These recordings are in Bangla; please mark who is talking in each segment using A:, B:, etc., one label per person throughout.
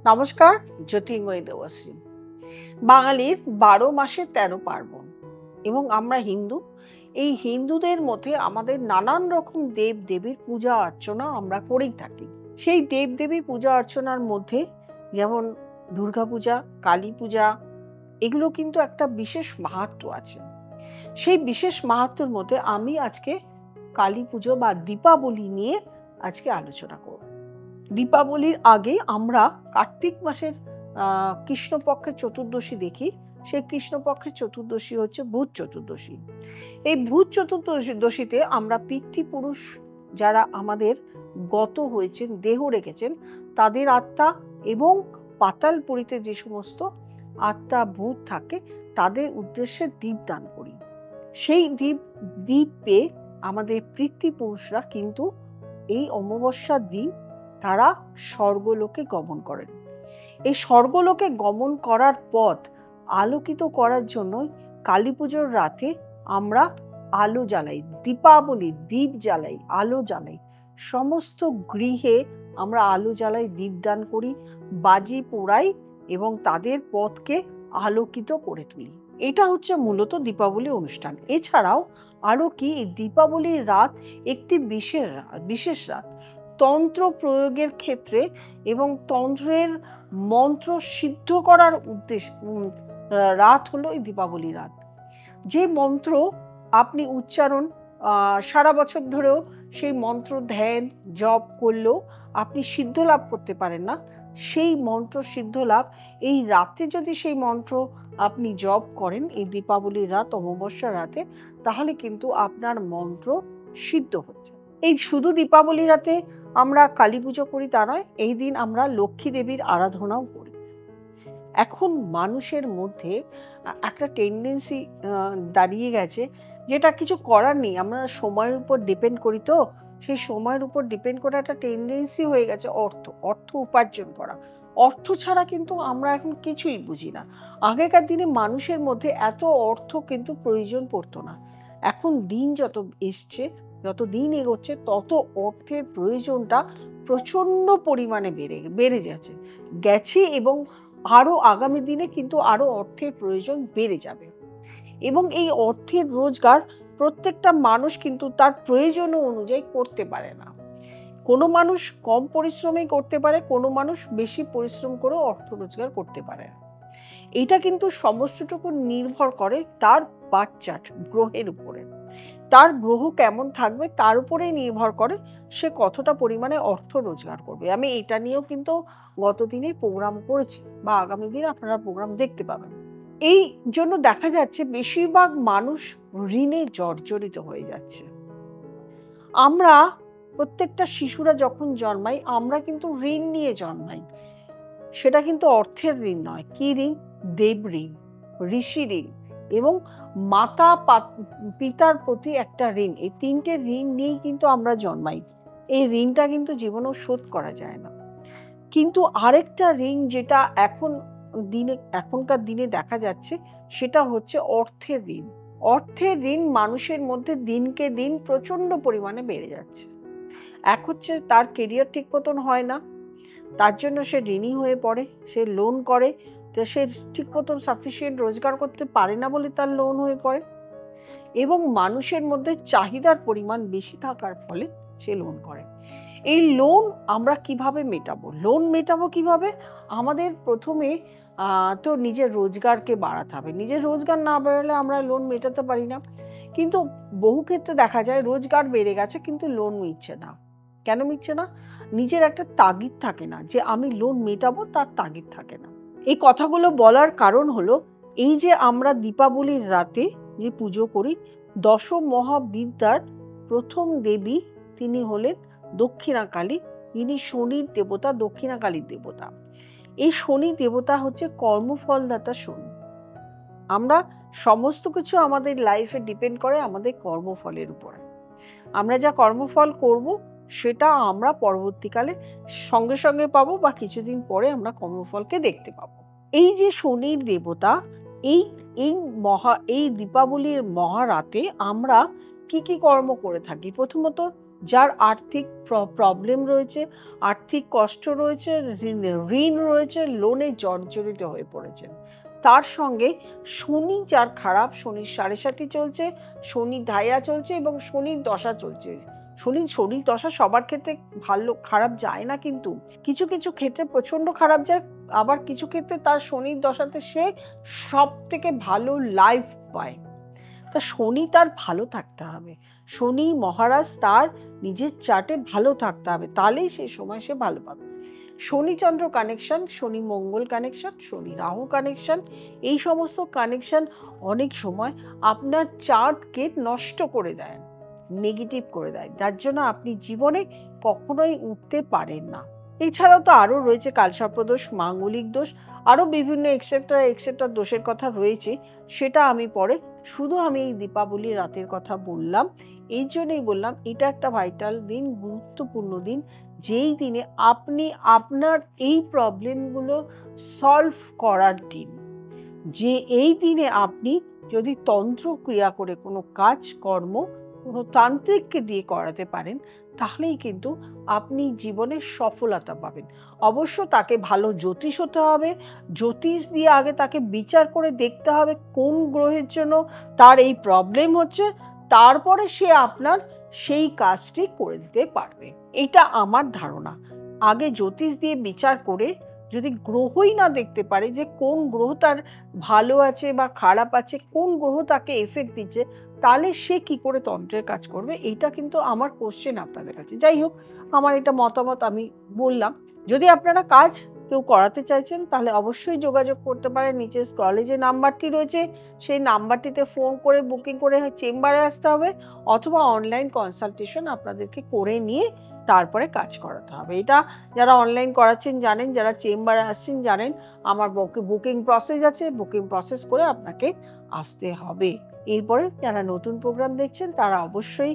A: নমস্কার, জ্যোতির্ময়ী দেবশ্রী। বাঙালির ১২ মাসে ১৩ পার্বণ এবং আমরা হিন্দু। এই হিন্দুদের মধ্যে আমাদের নানান রকম দেব দেবীর পূজা অর্চনা আমরা করেই থাকি। সেই দেব দেবী পূজা অর্চনার মধ্যে যেমন দুর্গাপূজা, কালী পূজা, এগুলো কিন্তু একটা বিশেষ মাহাত্ম্য আছে। সেই বিশেষ মাহাত্ম্যের মধ্যে আমি আজকে কালী পুজো বা দীপাবলি নিয়ে আজকে আলোচনা করব। দীপাবলির আগে আমরা কার্তিক মাসের কৃষ্ণপক্ষের চতুর্দশী দেখি। সেই কৃষ্ণপক্ষের চতুর্দশী হচ্ছে ভূত চতুর্দশী। এই ভূত চতুর্দশীতে আমরা পিতৃপুরুষ যারা আমাদের গত হয়েছেন, দেহ রেখেছেন, তাদের আত্মা এবং পাতালপুরীতে যে সমস্ত আত্মা ভূত থাকে তাদের উদ্দেশ্যে দীপদান করি। সেই দীপ পেয়ে আমাদের পিতৃপুরুষরা কিন্তু এই অমাবস্যার দিন তারা স্বর্গলোকে গমন করেন। এই স্বর্গলোকে গমন করার পথ আলোকিত করার জন্যই কালী পুজোর রাতে আমরা আলো জ্বালাই, দীপাবলি দীপ জ্বালাই, আলো জ্বালাই। সমস্ত গৃহে আমরা আলো জ্বালাই, দীপদান করি, বাজি পোড়াই এবং তাদের পথকে আলোকিত করে তুলি। এটা হচ্ছে মূলত দীপাবলি অনুষ্ঠান। এছাড়াও আরও কি, এই দীপাবলির রাত একটি বিশেষ রাত। তন্ত্র প্রয়োগের ক্ষেত্রে এবং তন্ত্রের মন্ত্র সিদ্ধ করার উদ্দেশ্য রাত হলো এই দীপাবলি রাত। যে মন্ত্র আপনি উচ্চারণ সারা বছর ধরেও সেই মন্ত্র ধ্যান জপ করলেও আপনি সিদ্ধ লাভ করতে পারেন না, সেই মন্ত্র সিদ্ধ লাভ এই রাতে যদি সেই মন্ত্র আপনি জপ করেন এই দীপাবলির রাত, অমাবস্যার রাতে, তাহলে কিন্তু আপনার মন্ত্র সিদ্ধ হচ্ছে। এই শুধু দীপাবলি রাতে আমরা কালী পুজো করি তা নয়, এই দিন আমরা লক্ষ্মী দেবীর আরাধনাও করি। এখন মানুষের মধ্যে একটা টেন্ডেন্সি দাঁড়িয়ে গেছে, যেটা কিছু করার নেই, আমরা সময়ের উপর ডিপেন্ড করি, তো সেই সময়ের উপর ডিপেন্ড করা একটা টেন্ডেন্সি হয়ে গেছে অর্থ উপার্জন করা। অর্থ ছাড়া কিন্তু আমরা এখন কিছুই বুঝি না। আগেকার দিনে মানুষের মধ্যে এত অর্থ কিন্তু প্রয়োজন পড়তো না। এখন দিন যত এসছে, যত দিন এগোচ্ছে, তত অর্থের প্রয়োজনটা প্রচণ্ড পরিমাণে বেড়ে গেছে এবং আরও আগামী দিনে কিন্তু আরও অর্থের প্রয়োজন বেড়ে যাবে। এবং এই অর্থের রোজগার প্রত্যেকটা মানুষ কিন্তু তার প্রয়োজন অনুযায়ী করতে পারে না। কোনো মানুষ কম পরিশ্রমেই করতে পারে, কোনো মানুষ বেশি পরিশ্রম করেও অর্থ রোজগার করতে পারে না। এটা কিন্তু সমস্তটুকু নির্ভর করে তার বার্থ চার্ট, গ্রহের উপরে। তার গ্রহ কেমন থাকবে তার উপরেই নির্ভর করে সে কতটা পরিমাণে অর্থ রোজগার করবে। আমি এটা নিয়েও কিন্তু গত দিনে প্রোগ্রাম করেছি বা আগামী দিনে আপনারা প্রোগ্রাম দেখতে পাবেন। এই জন্য দেখা যাচ্ছে বেশিরভাগ মানুষ ঋণে জর্জরিত হয়ে যাচ্ছে। আমরা প্রত্যেকটা শিশুরা যখন জন্মাই আমরা কিন্তু ঋণ নিয়ে জন্মাই। সেটা কিন্তু অর্থের ঋণ নয়। কি ঋণ? দেব ঋণ, ঋষি ঋণ এবং মাতা পিতার প্রতি একটা ঋণ। এই তিনটে ঋণ নিয়েই কিন্তু আমরা জন্মাই। এই ঋণটা কিন্তু জীবনেও শোধ করা যায় না। কিন্তু আরেকটা ঋণ যেটা এখনকার দিনে দেখা যাচ্ছে, সেটা হচ্ছে অর্থের ঋণ। অর্থের ঋণ মানুষের মধ্যে দিনকে দিন প্রচণ্ড পরিমাণে বেড়ে যাচ্ছে। এক হচ্ছে তার কেরিয়ার ঠিক মতন হয় না, তার জন্য সে ঋণী হয়ে পড়ে, সে লোন করে, তো সে ঠিক মতন সাফিসিয়েন্ট রোজগার করতে পারে না বলে তার লোন হয়ে পড়ে। এবং মানুষের মধ্যে চাহিদার পরিমাণ বেশি থাকার ফলে সে লোন করে। এই লোন আমরা কিভাবে মেটাবো? লোন মেটাবো কিভাবে? আমাদের প্রথমে তো নিজের রোজগারকে বাড়াতে হবে। নিজের রোজগার না বাড়ালে আমরা লোন মেটাতে পারি না। কিন্তু বহু ক্ষেত্রে দেখা যায় রোজগার বেড়ে গেছে কিন্তু লোন মিটছে না। কেন মিটছে না? নিজের একটা তাগিদ থাকে না, যে আমি লোন মেটাবো, তার তাগিদ থাকে না। এই কথাগুলো বলার কারণ হলো, এই যে আমরা দীপাবলির রাতে যে পুজো করি, দশ মহাবিদ্যার প্রথম দেবী তিনি হলেন দক্ষিণাকালী, যিনি শনির দেবতা, দক্ষিণাকালীর দেবতা। এই শনি দেবতা হচ্ছে কর্মফলদাতা শনি। আমরা সমস্ত কিছু আমাদের লাইফে ডিপেন্ড করে আমাদের কর্মফলের উপরে। আমরা যা কর্মফল করব সেটা আমরা পরবর্তীকালে সঙ্গে সঙ্গে পাবো বা কিছুদিন পরে আমরা কর্মফলকে দেখতে পাবো। এই যে শনির দেবতা, এই দীপাবলির মহারাতে আমরা কি কি কর্ম করে থাকি? প্রথমত যার আর্থিক প্রবলেম রয়েছে, আর্থিক কষ্ট রয়েছে, ঋণ রয়েছে, লোনে জর্জরিত হয়ে পড়েছেন। তার সঙ্গে শনি যার খারাপ, শনির 7.5 চলছে, শনির ঢাইয়া চলছে এবং শনির দশা চলছে। শনির দশা সবার ক্ষেত্রে ভালো খারাপ যায় না, কিন্তু কিছু কিছু ক্ষেত্রে প্রচণ্ড খারাপ যায়, আবার কিছু ক্ষেত্রে তার শনির দশাতে সে সব থেকে ভালো লাইফ পায়। তা শনি তার ভালো থাকতে হবে, শনি মহারাজ তার নিজের চার্টে ভালো থাকতে হবে, তাহলেই সেই সময় সে ভালো পাবে। শনি চন্দ্র কানেকশন, শনি মঙ্গল কানেকশন, শনি রাহু কানেকশন, এই সমস্ত কানেকশন অনেক সময় আপনার চার্টকে নষ্ট করে দেয়, নেগেটিভ করে দেয়, যার জন্য আপনি জীবনে কখনোই উঠতে পারেন না। এছাড়াও তো আরও রয়েছে কালসর্পদোষ, মাঙ্গলিক দোষ, আরও বিভিন্ন এক্সেট্রা দোষের কথা রয়েছে, সেটা আমি পরে, শুধু আমি এই দীপাবলি রাতের কথা বললাম। এই জন্যই বললাম এটা একটা ভাইটাল দিন, গুরুত্বপূর্ণ দিন, যেই দিনে আপনি আপনার এই প্রবলেমগুলো সলভ করার দিন। যে এই দিনে আপনি যদি তন্ত্র ক্রিয়া করে কোনো কাজকর্ম কোনো তান্ত্রিককে দিয়ে করাতে পারেন, তাহলেই কিন্তু আপনি জীবনে সফলতা পাবেন। অবশ্য তাকে ভালো জ্যোতিষ হতে হবে, জ্যোতিষ দিয়ে আগে তাকে বিচার করে দেখতে হবে কোন গ্রহের জন্য তার এই প্রবলেম হচ্ছে, তারপরে সে আপনার সেই কাজটি করে দিতে পারবে। এটা আমার ধারণা। আগে জ্যোতিষ দিয়ে বিচার করে যদি গ্রহই না দেখতে পারে যে কোন গ্রহ তার ভালো আছে বা খারাপ আছে, কোন গ্রহ তাকে এফেক্ট দিচ্ছে, তাহলে সে কি করে তন্ত্রের কাজ করবে? এইটা কিন্তু আমার কোশ্চেন আপনাদের কাছে। যাই হোক, আমার এটা মতামত আমি বললাম। যদি আপনারা কাজ কেউ করাতে চাইছেন, তাহলে অবশ্যই যোগাযোগ করতে পারেন। নিচে স্ক্রলে যে নাম্বারটি রয়েছে, সেই নাম্বারটিতে ফোন করে বুকিং করে চেম্বারে আসতে হবে, অথবা অনলাইন কনসালটেশন আপনাদেরকে করে নিয়ে তারপরে কাজ করাতে হবে। এটা যারা অনলাইন করাচ্ছেন জানেন, যারা চেম্বারে আসছেন জানেন, আমার বুকিং প্রসেস আছে, বুকিং প্রসেস করে আপনাকে আসতে হবে। এরপরে যারা নতুন প্রোগ্রাম দেখছেন তারা অবশ্যই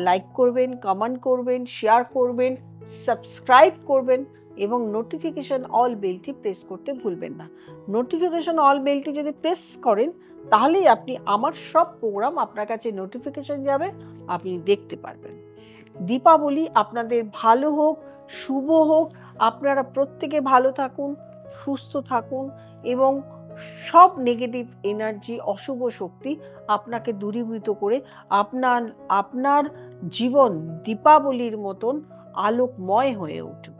A: লাইক করবেন, কমেন্ট করবেন, শেয়ার করবেন, সাবস্ক্রাইব করবেন এবং নোটিফিকেশন অল বেলটি প্রেস করতে ভুলবেন না। নোটিফিকেশন অল বেলটি যদি প্রেস করেন, তাহলেই আপনি আমার সব প্রোগ্রাম আপনার কাছে নোটিফিকেশন যাবে, আপনি দেখতে পারবেন। দীপাবলি আপনাদের ভালো হোক, শুভ হোক, আপনারা প্রত্যেকে ভালো থাকুন, সুস্থ থাকুন এবং সব নেগেটিভ এনার্জি, অশুভ শক্তি আপনাকে দূরীভূত করে আপনার জীবন দীপাবলির মতন আলোকময় হয়ে উঠবে।